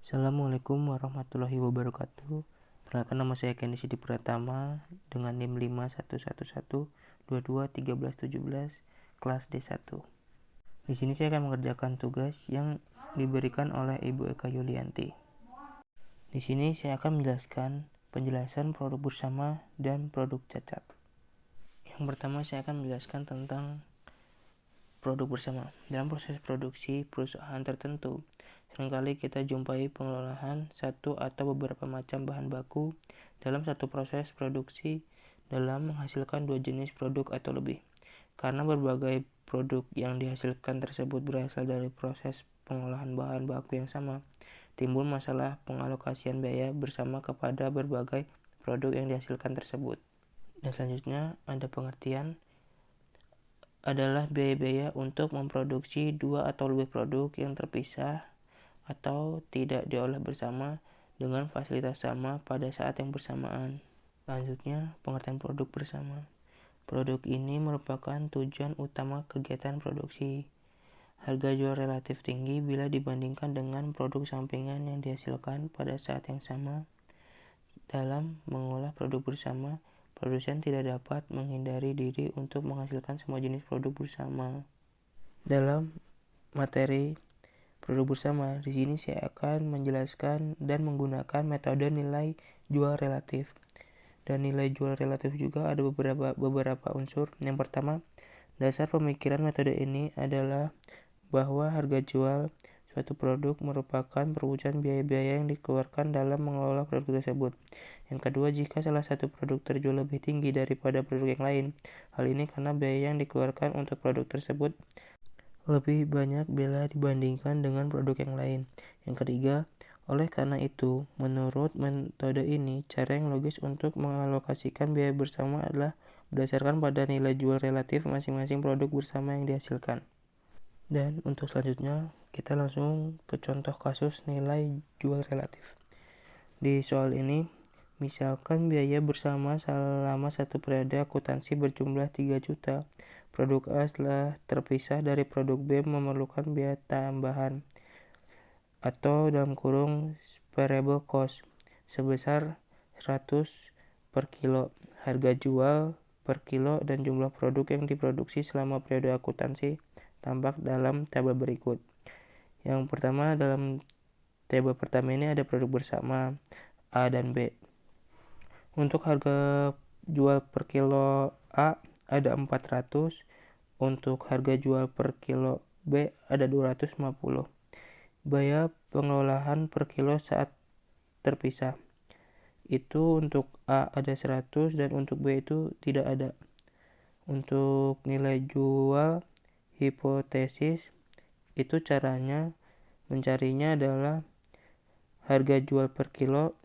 Assalamualaikum warahmatullahi wabarakatuh. Perkenalkan, nama saya Kenny Sidi Pratama dengan NIM 5111221317 kelas D1. Di sini saya akan mengerjakan tugas yang diberikan oleh Ibu Eka Yulianti. Di sini saya akan menjelaskan penjelasan produk bersama dan produk cacat. Yang pertama saya akan menjelaskan tentang produk bersama. Dalam proses produksi perusahaan tertentu, seringkali kita jumpai pengolahan satu atau beberapa macam bahan baku dalam satu proses produksi dalam menghasilkan dua jenis produk atau lebih. Karena berbagai produk yang dihasilkan tersebut berasal dari proses pengolahan bahan baku yang sama, timbul masalah pengalokasian biaya bersama kepada berbagai produk yang dihasilkan tersebut. Dan selanjutnya ada pengertian adalah biaya-biaya untuk memproduksi dua atau lebih produk yang terpisah atau tidak diolah bersama dengan fasilitas sama pada saat yang bersamaan. Selanjutnya, pengertian produk bersama. Produk ini merupakan tujuan utama kegiatan produksi. Harga jual relatif tinggi bila dibandingkan dengan produk sampingan yang dihasilkan pada saat yang sama. Dalam mengolah produk bersama, produsen tidak dapat menghindari diri untuk menghasilkan semua jenis produk bersama. Dalam materi produk bersama, di sini saya akan menjelaskan dan menggunakan metode nilai jual relatif. Dan nilai jual relatif juga ada beberapa unsur. Yang pertama, dasar pemikiran metode ini adalah bahwa harga jual suatu produk merupakan perwujudan biaya-biaya yang dikeluarkan dalam mengelola produk tersebut. Yang kedua, jika salah satu produk terjual lebih tinggi daripada produk yang lain, hal ini karena biaya yang dikeluarkan untuk produk tersebut lebih banyak bila dibandingkan dengan produk yang lain. Yang ketiga, oleh karena itu, menurut metode ini, cara yang logis untuk mengalokasikan biaya bersama adalah berdasarkan pada nilai jual relatif masing-masing produk bersama yang dihasilkan. Dan untuk selanjutnya, kita langsung ke contoh kasus nilai jual relatif. Di soal ini, misalkan biaya bersama selama satu periode akuntansi berjumlah 3 juta. Produk A setelah terpisah dari produk B memerlukan biaya tambahan atau dalam kurung variable cost sebesar 100 per kilo. Harga jual per kilo dan jumlah produk yang diproduksi selama periode akuntansi tampak dalam tabel berikut. Yang pertama, dalam tabel pertama ini ada produk bersama A dan B. Untuk harga jual per kilo A ada 400, untuk harga jual per kilo B ada 250. Biaya pengolahan per kilo saat terpisah. Itu untuk A ada 100 dan untuk B itu tidak ada. Untuk nilai jual hipotesis, itu caranya mencarinya adalah harga jual per kilo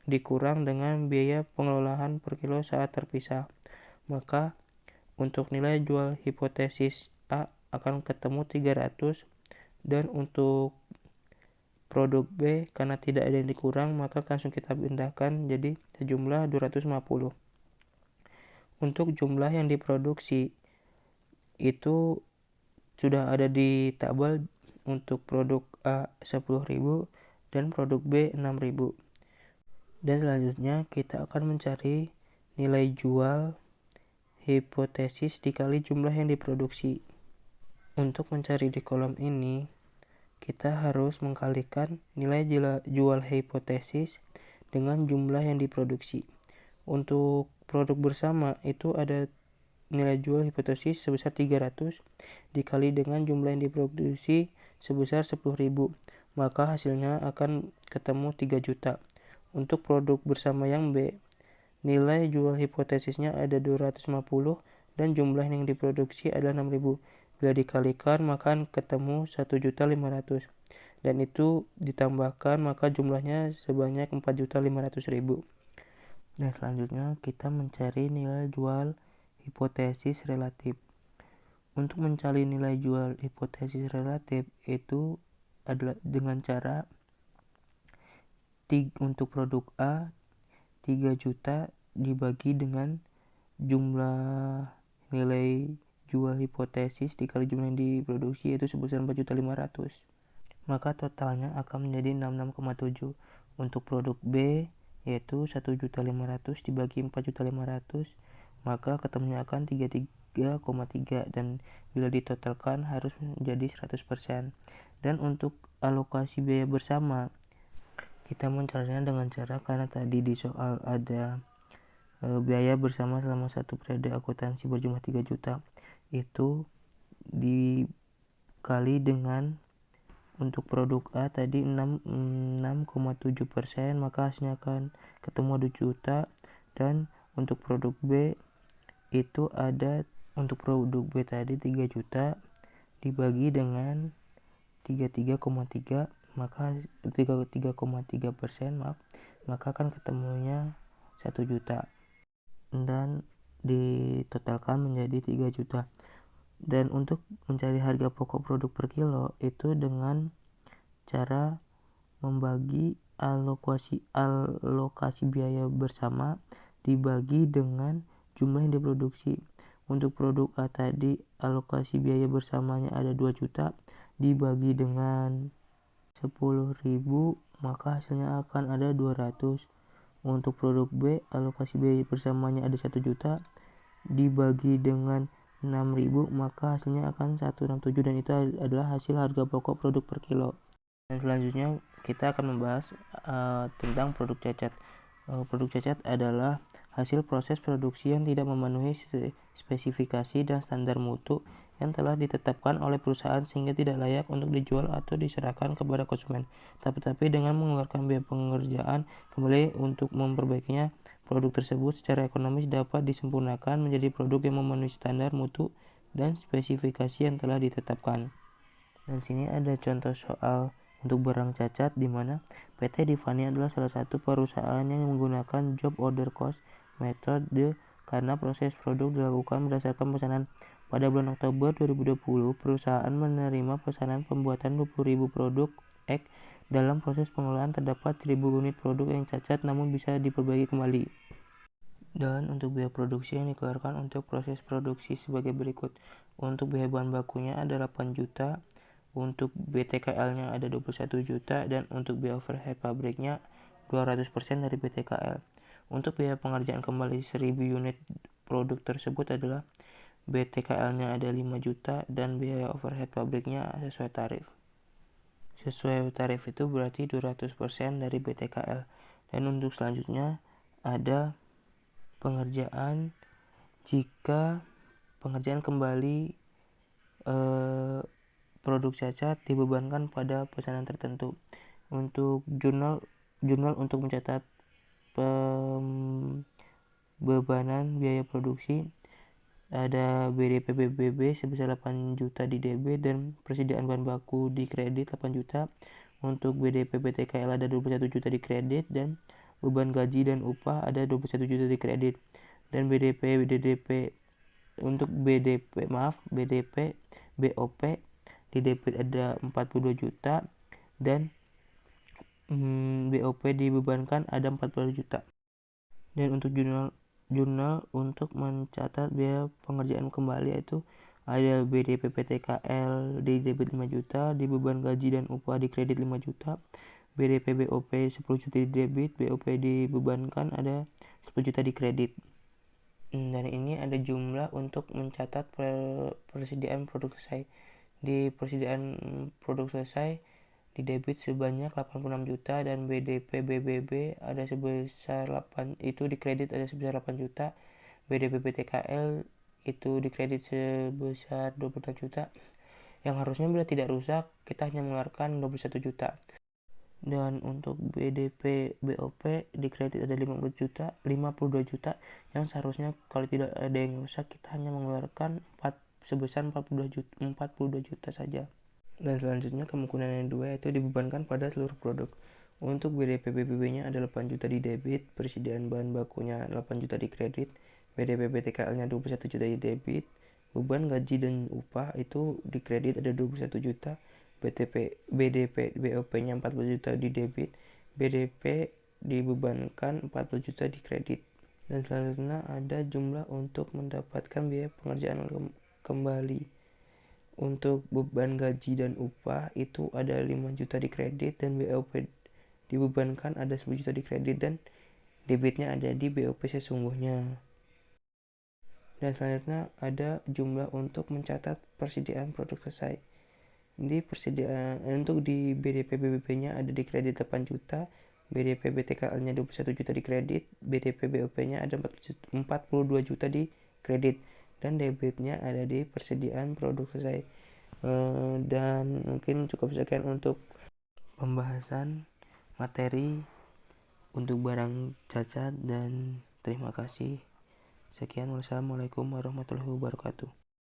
dikurang dengan biaya pengelolaan per kilo saat terpisah. Maka untuk nilai jual hipotesis A akan ketemu 300 dan untuk produk B karena tidak ada yang dikurang maka langsung kita pindahkan jadi sejumlah 250. Untuk jumlah yang diproduksi itu sudah ada di tabel. Untuk produk A 10.000 dan produk B 6.000. Dan selanjutnya kita akan mencari nilai jual hipotesis dikali jumlah yang diproduksi. Untuk mencari di kolom ini, kita harus mengkalikan nilai jual hipotesis dengan jumlah yang diproduksi. Untuk produk bersama itu ada nilai jual hipotesis sebesar 300 dikali dengan jumlah yang diproduksi sebesar 10.000, maka hasilnya akan ketemu 3 juta. Untuk produk bersama yang B, nilai jual hipotesisnya ada 250 dan jumlah yang diproduksi adalah 6.000. Bila dikalikan maka ketemu 1.500.000 dan itu ditambahkan maka jumlahnya sebanyak 4.500.000. Dan selanjutnya kita mencari nilai jual hipotesis relatif. Untuk mencari nilai jual hipotesis relatif itu adalah dengan cara untuk produk A 3 juta dibagi dengan jumlah nilai jual hipotesis dikali jumlah yang diproduksi yaitu sebesar 4.500.000. maka totalnya akan menjadi 66,7. Untuk produk B yaitu 1.500.000 dibagi 4.500.000, maka ketemunya akan 33,3, dan bila ditotalkan harus menjadi 100%. Dan untuk alokasi biaya bersama, kita mencarinya dengan cara, karena tadi di soal ada biaya bersama selama satu periode akuntansi berjumlah 3 juta, itu dikali dengan untuk produk A tadi 6,7%, maka hasilnya akan ketemu 2 juta. Dan untuk produk B itu ada, untuk produk B tadi 3 juta dibagi dengan 33,3, maka 33,3%, maka akan ketemunya 1 juta, dan ditotalkan menjadi 3 juta. Dan untuk mencari harga pokok produk per kilo itu dengan cara membagi alokasi biaya bersama dibagi dengan jumlah yang diproduksi. Untuk produk A tadi alokasi biaya bersamanya ada 2 juta dibagi dengan 10.000, maka hasilnya akan ada 200. Untuk produk B alokasi biaya bersamanya ada 1 juta dibagi dengan 6.000, maka hasilnya akan 167, dan itu adalah hasil harga pokok produk per kilo. Dan selanjutnya kita akan membahas tentang produk cacat. Produk cacat adalah hasil proses produksi yang tidak memenuhi spesifikasi dan standar mutu yang telah ditetapkan oleh perusahaan sehingga tidak layak untuk dijual atau diserahkan kepada konsumen. Tetapi dengan mengeluarkan biaya pengerjaan kembali untuk memperbaikinya, produk tersebut secara ekonomis dapat disempurnakan menjadi produk yang memenuhi standar mutu dan spesifikasi yang telah ditetapkan. Dan sini ada contoh soal untuk barang cacat, di mana PT Divani adalah salah satu perusahaan yang menggunakan job order cost metode karena proses produk dilakukan berdasarkan pesanan. Pada bulan Oktober 2020, perusahaan menerima pesanan pembuatan 20.000 produk X. Dalam proses pengelolaan terdapat 1.000 unit produk yang cacat namun bisa diperbaiki kembali. Dan untuk biaya produksi yang dikeluarkan untuk proses produksi sebagai berikut. Untuk biaya bahan bakunya ada 8 juta, untuk BTKL-nya ada 21 juta, dan untuk biaya overhead pabriknya 200% dari BTKL. Untuk biaya pengerjaan kembali 1.000 unit produk tersebut adalah BTKL-nya ada 5 juta, dan biaya overhead pabriknya sesuai tarif. Sesuai tarif itu berarti 200% dari BTKL. Dan untuk selanjutnya ada pengerjaan jika pengerjaan kembali produk cacat dibebankan pada pesanan tertentu. Untuk jurnal untuk mencatat bebanan biaya produksi ada BDP BBB sebesar 8 juta di debit dan persediaan bahan baku di kredit 8 juta. Untuk BDP BTKL ada 21 juta di kredit, dan beban gaji dan upah ada 21 juta di kredit. Dan BDP untuk BDP BOP di debit ada 42 juta, dan BOP dibebankan ada 40 juta. Dan untuk jurnal untuk mencatat biaya pengerjaan kembali yaitu ada BDP PTKL di debit 5 juta, di beban gaji dan upah di kredit 5 juta, BDP BOP 10 juta di debit, BOP dibebankan ada 10 juta di kredit. Dan ini ada jumlah untuk mencatat persediaan produk selesai. Di persediaan produk selesai di debit sebanyak 86 juta, dan BDP BBB ada sebesar 8, itu di kredit ada sebesar 8 juta. BDP PTKL itu di kredit sebesar 26 juta, yang harusnya bila tidak rusak kita hanya mengeluarkan 21 juta. Dan untuk BDP BOP di kredit ada 52 juta, yang seharusnya kalau tidak ada yang rusak kita hanya mengeluarkan sebesar 42 juta saja. Dan selanjutnya kemungkinan yang kedua yaitu dibebankan pada seluruh produk. Untuk BDP BBB-nya ada 8 juta di debit, persediaan bahan bakunya 8 juta di kredit, BDP BTKL-nya 21 juta di debit, beban gaji dan upah itu di kredit ada 21 juta, BDP BOP-nya 40 juta di debit, BDP dibebankan 40 juta di kredit. Dan selanjutnya ada jumlah untuk mendapatkan biaya pengerjaan kembali. untuk beban gaji dan upah itu ada 5 juta di kredit dan BOP dibebankan ada 10 juta di kredit dan debitnya ada di BOP sesungguhnya. Dan selanjutnya ada jumlah untuk mencatat persediaan produk selesai. Di persediaan untuk di BDP BBP-nya ada di kredit 8 juta, BDP BTKL-nya 21 juta di kredit, BDP BOP-nya ada 42 juta di kredit dan debitnya ada di persediaan produk selesai. Dan mungkin cukup sekian untuk pembahasan materi untuk barang cacat dan terima kasih. Sekian, wassalamualaikum warahmatullahi wabarakatuh.